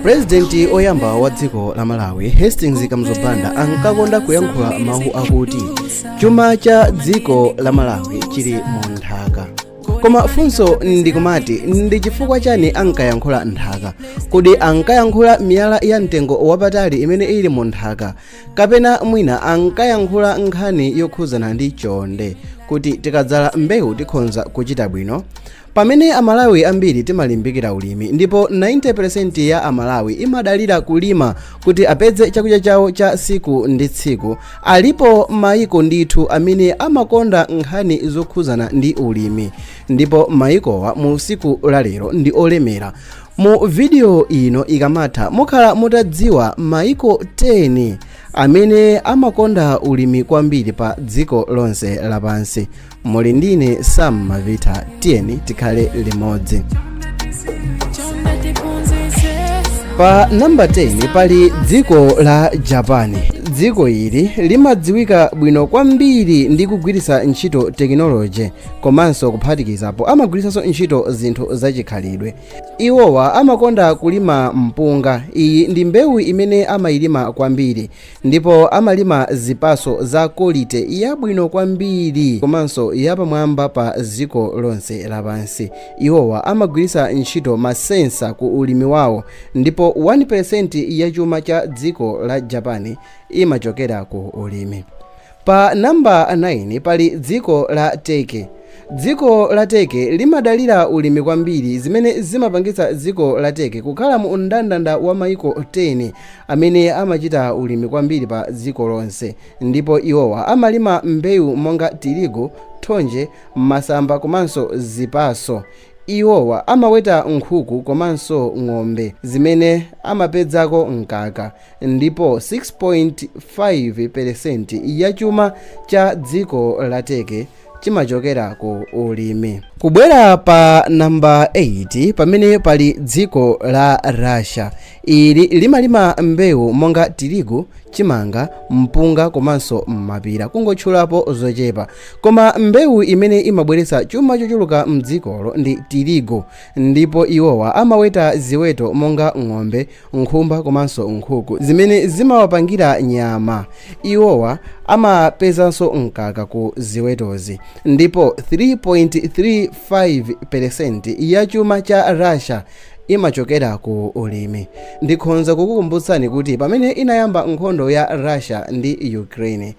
President oyamba wa dziko la Malawi Hastings Kamuzubanda ankakonda kuyankhula mawu akuti chuma cha dziko la Malawi chili mu nthaka. Koma funso ndikumati ndi chifukwa chani ankayankhula nthaka? Kodi ankayankhula miyala ya mtengo wapatali imene ili mu nthaka, kapena mwina ankayankhula nkhani yokhuzana ndi chonde kuti tikadzala mbewu tikhonza kuchita bwino? Pamene Amalawi ambiri timalimbikira ulimi, ndipo 90% ya Amalawi imadalira kulima kuti apeze chakudya chawo cha tsiku ndi tsiku, alipo maiko ndithu amene amakonda nkhani zokhuzana ndi ulimi, ndipo maikowa mu tsiku la lero ndi olemera. Mu video ino ikamatha mukhala mutadziwa maiko 10 amene amakonda ulimi kwambiri pa dziko lonse lapansi. Muli ndine Sam Mavita, tiyeni tikhale limodzi. Pa namba 10 pali dziko la Japan. Dziko ili limadziwika bwino kwambiri ndi kugwiritsa ntchito tekinoloji, komanso kuphatikizapo amagwiritsanso ntchito zinthu zachikhalidwe. Iwowa amakonda kulima mpunga. Iyi ndi mbewu imene amayilima kwambiri, ndipo amalima zipaso za quality yabwino kwambiri komanso yapamwamba pa dziko lonse lapansi. Iwowa amagwiritsa ntchito masensa ku ulimi wawo, ndipo 1% ya chuma cha dziko la Japan imachokera ku ulimi. Pa namba 9 pali dziko la Turkey. Dziko la Turkey limadalira ulimi kwambiri, zimene zimapangitsa dziko la Turkey kukhala mu mndandanda wa maiko 10 amene amachita ulimi kwambiri pa dziko lonse, ndipo iwowa amalima mbewu monga tirigu, thonje, masamba komanso zipaso. Iwowa amaweta nkhuku komanso ng'ombe zimene amapedzako mkaka, ndipo 6.5% ya chuma cha dziko la Turkey chimachokera ku ulimi. Kubwera pa namba 8 pamene pali dziko la Russia. Ili limalima mbewu monga tirigu, chimanga, mpunga komanso mapira, kungotchulapo zochepa. Koma mbewu imene imabweretsa chuma chochuluka mdzikolo ndi tirigu, ndipo iwowa amaweta ziweto monga ng'ombe, nkhumba komanso nkhuku zimene zimawapangira nyama. Iwowa amapezanso mkaka ku ziwetozi, ndipo 3.35% ya chuma cha Russia imachokera ku ulimi. Ndikhonza kukukumbutsani kuti pamene inayamba nkhondo ya Russia ndi Ukraine,